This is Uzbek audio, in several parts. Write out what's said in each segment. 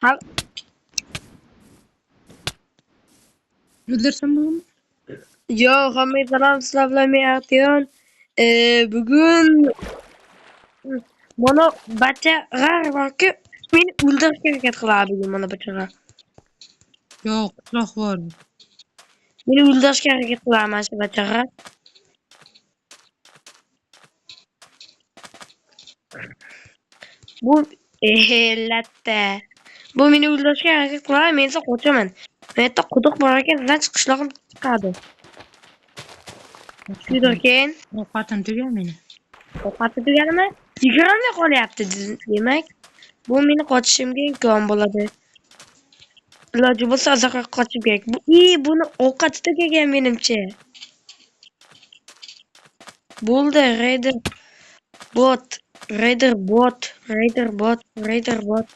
Ha, Bildirsin bunu. yo, hamma salom sizlar bilan men Artion. Bugun mana bacha g'ar borki, meni o'ldirishga harakat qiladi bugun mana bachalar. Yo'q, qutroq bor. Meni o'ldirishga harakat qiladi mana shu bachalar. Bu latta. Bu meni o'ldirishga harakat qiladi, men esa qochaman. Men yerda quduq bor ekan, sizdan chiqishlog'im chiqadi. Shuydirken, Ovqatim tugamini. ovqati tugadimi? Yugurolmay qolyapti demak. Bu meni qochishimga imkon bo'ladi. Iloji bo'lsa uzoqqa qochib kerak. Buni ovqati tugagan menimcha. Bo'ldi, bot, Raider bot, Raider bot, Raider bot,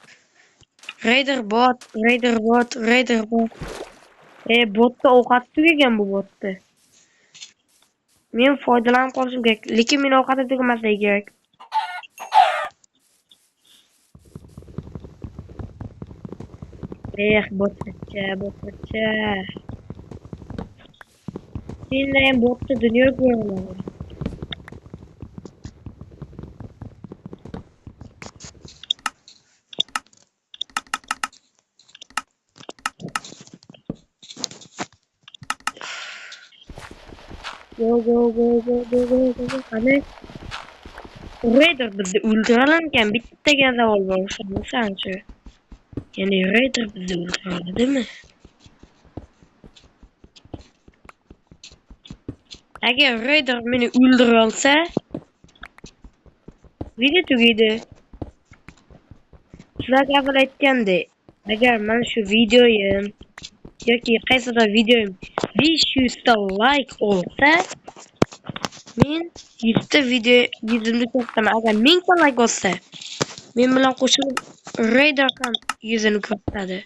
Raider bot, Raider bot, Raider bot. Botda ovqati tugagan bu botda. Men foydalanib qolishim kerak, lekin meni ovqati tugamasligi kerak. Botcha. Sendan botda dunyo ko'raman. Go. Qani? Raider bizni o'ldiralarkan, bittaga savol bor o'shancha. Ya'ni Raider bizni o'ldiradimi? Agar Raider meni o'ldira olsa, video tugaydi. Sizlarga avval aytgandek, agar mana shu videoyim yoki qaysidir videoyim 500 ta like olsa, men 100 ta video yuzimni ko'rsataman. Agar 1000 ta like olsa, men bilan qo'shilib Raider ham yuzini ko'rsatadi.